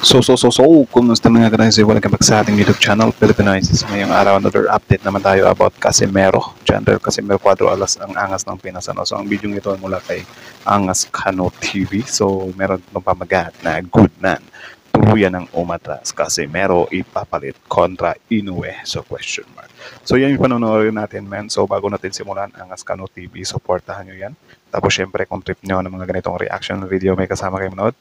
Kumusta mga guys? Welcome back sa ating YouTube channel, Filipinoises. Ngayong araw, another update naman tayo about Casimero. General Casimero Cuadro Alas, ang angas ng Pinas. So, ang video ito mula kay Angas Kano TV. So, meron itong pamagat na good man. Tuluyan ng umatras. Casimero ipapalit kontra Inoue. So, question mark. So, yan yung panonood natin, man. So, bago natin simulan, Angas Kano TV, supportahan nyo yan. Tapos, syempre, kung trip nyo ng mga ganitong reaction video, may kasama kayo manood.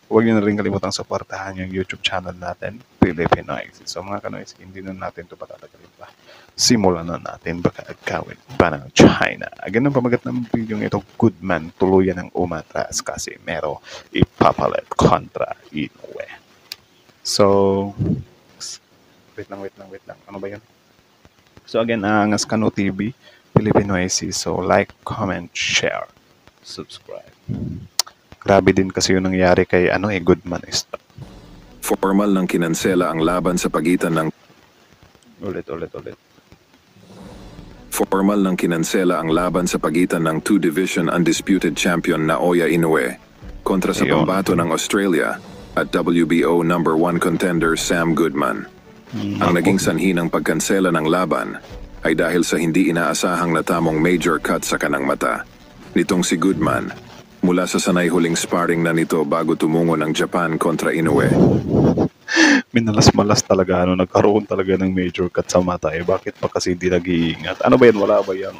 Huwag niyo na rin kalimutang suportahan yung YouTube channel natin, Filipinoises. So mga kanois, hindi na natin ito patatagalin pa. Simulan na natin, baka agkawin pa ng China. Again, ang pamagat ng video ito, good man, tuluyan ng umatras kasi mero ipapalit kontra Inoue. So, wait lang. Ano ba yun? So again, Angas Kano TV, Filipinoises. So like, comment, share, subscribe. Grabe din kasi yung nangyari kay Goodman Stop. Formal nang kinansela ang laban sa pagitan ng Ulit. Formal nang kinansela ang laban sa pagitan ng two-division undisputed champion Naoya Inoue kontra sa pambato ng Australia at WBO number 1 contender Sam Goodman. Ang naging sanhi ng pagkansela ng laban ay dahil sa hindi inaasahang natamong major cut sa kanang mata nitong si Goodman mula sa sanay huling sparring na nito bago tumungo ng Japan kontra Inoue. Minalas-malas talaga, nagkaroon talaga ng major cut sa mata. Bakit pa kasi hindi nag-iingat? Ano ba yan? Wala ba yung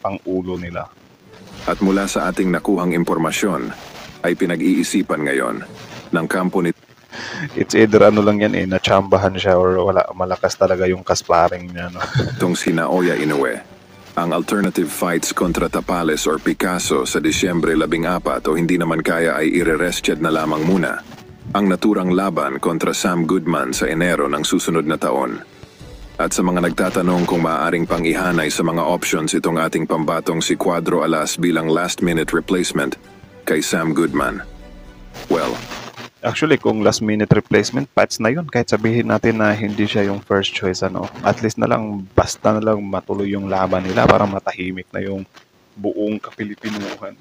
pang-ulo nila? At mula sa ating nakuhang impormasyon, ay pinag-iisipan ngayon ng kampo nito. It's either lang yan natsambahan siya or wala, malakas talaga yung kasparing niya. Itong si Naoya Inoue. Ang alternative fights kontra Tapales or Picasso sa Disyembre 14 o hindi naman kaya ay ire-rested na lamang muna ang naturang laban kontra Sam Goodman sa Enero ng susunod na taon. At sa mga nagtatanong kung maaaring pang ihanay sa mga options itong ating pambatong si Cuadro Alas bilang last-minute replacement kay Sam Goodman. Well, actually, kung last-minute replacement, patch na yun. Kahit sabihin natin na hindi siya yung first choice, at least na lang, basta na lang matuloy yung laban nila para matahimik na yung buong kapilipinuhan.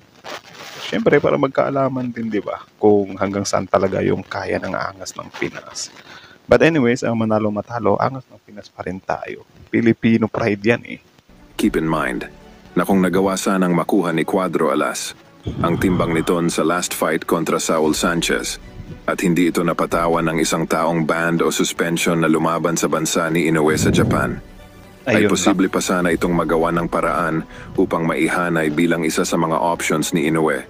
Siyempre, para magkaalaman din, di ba? Kung hanggang saan talaga yung kaya ng angas ng Pinas. But anyways, ang manalo-matalo, angas ng Pinas pa rin tayo. Filipino pride yan keep in mind na kung nagawa sanang makuha ni Cuadro Alas ang timbang niton sa last fight kontra Saul Sanchez, at hindi ito napatawan ng isang taong banned o suspension na lumaban sa bansa ni Inoue sa Japan, ay posible pa sana itong magawa ng paraan upang maihanay bilang isa sa mga options ni Inoue.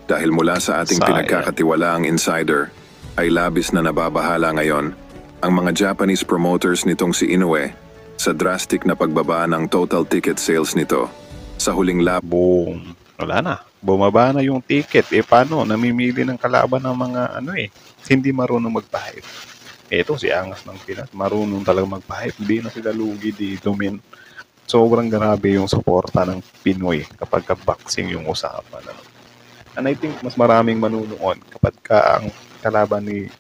Dahil mula sa ating pinagkakatiwalaang insider, ay labis na nababahala ngayon ang mga Japanese promoters nitong si Inoue sa drastic na pagbaba ng total ticket sales nito sa huling Boom. Wala na. Bumaba na yung ticket. Paano? Namimili ng kalaban ng mga hindi marunong magpahit. Ito si Angas ng Pinas. Marunong talaga magpahit. Hindi na sila lugi dito, men. Sobrang grabe yung suporta ng Pinoy kapag ka-boxing yung usapan. And I think mas maraming manunood kapag ang kalaban ni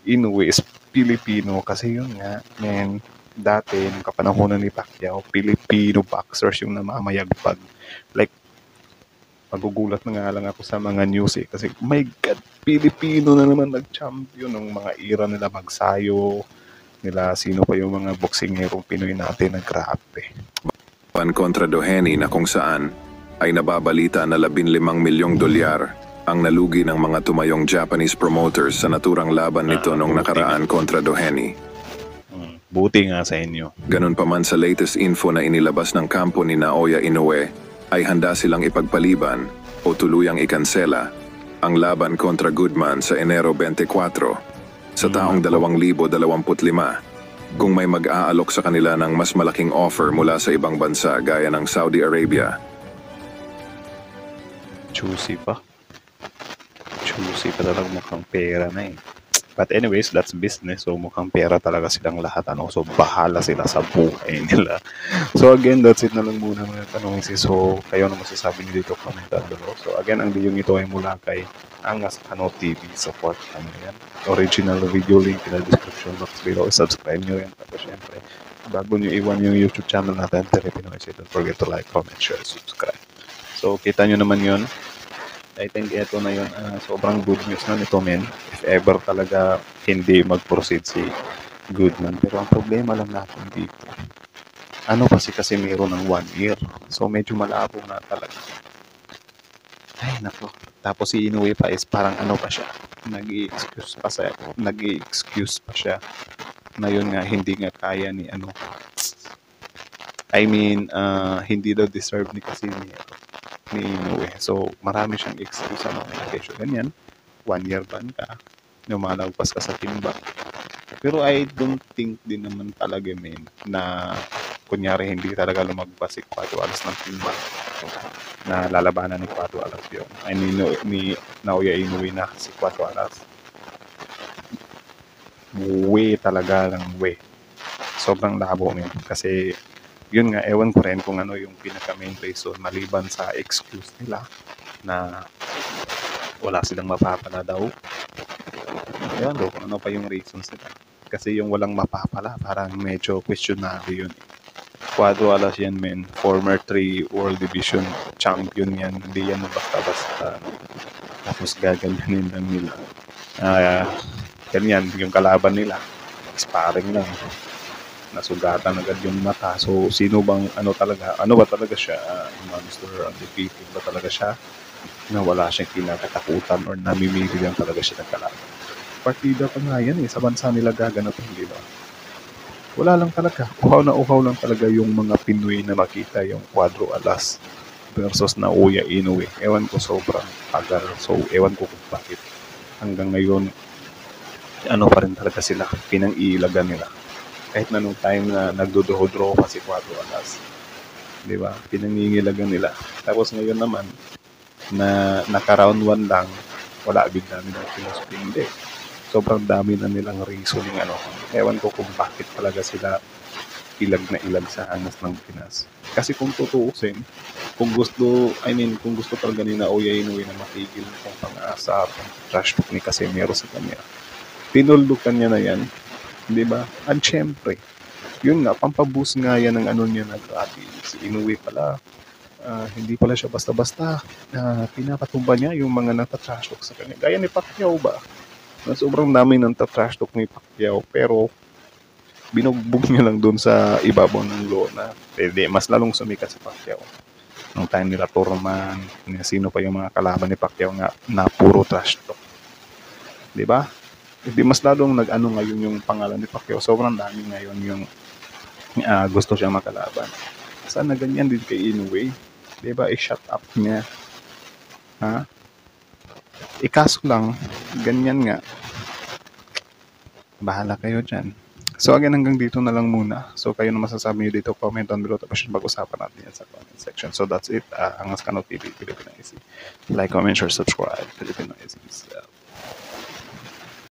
Inoue is Pilipino. Kasi yun nga, men, dati, nung kapanahonan ni Pacquiao, Filipino boxers yung namamayagpag. Like, magugulat na nga lang ako sa mga news kasi my God, Pilipino na naman nag-champion ng mga era nila Magsayo, nila sino pa yung mga boksingerong Pinoy natin na grabe. Kontra Doheny na kung saan ay nababalita na 15 milyong dolyar ang nalugi ng mga tumayong Japanese promoters sa naturang laban nito nung nakaraan kontra Doheny. Buti nga sa inyo. Ganun pa man sa latest info na inilabas ng kampo ni Naoya Inoue, ay handa silang ipagpaliban o tuluyang ikansela ang laban kontra Goodman sa Enero 24 sa taong 2025 kung may mag-aalok sa kanila ng mas malaking offer mula sa ibang bansa gaya ng Saudi Arabia. Juicy pa talagang mukhang pera na But anyways, that's business. So mukhang pera talaga silang lahat. So bahala sila sa buhay nila. So again, that's it na lang muna mga tanong. So kayo na masasabi niyo dito, comment down below. So again, ang video ito ay mula kay Angas Kano TV. Support kami yan. Original video link in the description box below. Subscribe nyo yan. Tapos syempre, bago nyo iwan yung YouTube channel natin, Filipinoises, don't forget to like, comment, share, subscribe. So kita nyo naman yun. I think ito na yun, sobrang good news na nito, men. If ever talaga hindi mag-proceed si Goodman. Pero ang problema lang natin dito, ano kasi meron ng 1 year. So medyo malabo na talaga. Ay, nako. Tapos si Inoue pa is parang ano pa siya, nag-i-excuse pa siya na yun nga, hindi nga kaya ni ano. I mean, hindi daw deserve ni kasi ni Inoue. So, marami siyang excuse sa mga kesyo. Ganyan, 1 year ban ka, lumalagpas ka sa timba. Pero I don't think din naman talaga, men, na kunyari hindi talaga lumagpas si Cuatro Alas ng timba na lalabanan ni Cuatro Alas yun. I mean, ni Naoya Inoue na si Cuatro Alas. Way talaga ng way. Sobrang labo, men. Kasi yun nga, ewan ko rin kung ano yung pinaka-main reason maliban sa excuse nila na wala silang mapapala daw. Ewan ko kung ano pa yung reasons nila. Kasi yung walang mapapala, parang medyo questionable yun. Cuatro Alas yan, men. Former 3 World Division champion yan. Hindi yan basta-basta. Tapos gaganyanin lang nila. Ganyan, yung kalaban nila. Sparring lang. Nasugatan agad yung mata. So, sino bang, ano ba talaga siya? Monster undefeated ba talaga siya? Na wala siyang kinakatakutan or namimili lang talaga siya ng kalaban. Partida pa nga yan sa bansa nila gaganapin, di ba? Wala lang talaga. Uhaw lang talaga yung mga Pinoy na makita yung Cuatro Alas versus Naoya Inoue. Ewan ko sobrang tagal. So, ewan ko kung bakit hanggang ngayon ano pa rin talaga sila, pinang-iilagan nila. Kahit na nung time na nagdodoho-draw pa si Cuatro Alas. Di ba? Pinangingilagan nila. Tapos ngayon naman, na naka-round 1 lang, wala bigla nilang philosophy. Hindi. Sobrang dami na nilang reasoning ano. Ewan ko kung bakit talaga sila ilag na ilag sa angas ng Pinas. Kasi kung tutuusin, kung gusto talaga ni Naoya Inoue na matigil kung pang-aasa at trash talk ni Casimero sa kanya, tinuldukan niya na yan. Di ba? At syempre, yun nga, pampaboost nga yan ng ano niya na grabe. Si Inoue pala, hindi pala siya basta-basta. Pinapatumba niya yung mga nata-trash talk sa kanya. Gaya ni Pacquiao ba? Na sobrang dami ng trash talk ni Pacquiao, pero binugbog niya lang doon sa ibabaw ng lona. Mas lalong sumikat si Pacquiao. Nung time nila Turman, sino pa yung mga kalaban ni Pacquiao nga na puro trash talk. Di ba? Hindi mas lalong nag-ano ngayon yung pangalan ni Pacquiao. Sobrang dami ngayon yung gusto siyang makalaban. Sana ganyan din kay Inoue. Diba? I-shut up niya. Ha? Ikaso lang, ganyan nga. Bahala kayo dyan. So again, hanggang dito na lang muna. So kayo na masasabi nyo dito, comment down below. Tapos pag-usapan natin yan sa comment section. So that's it. Angas Kano TV, Filipino Easy. Like, comment, share, subscribe. Filipino Easy.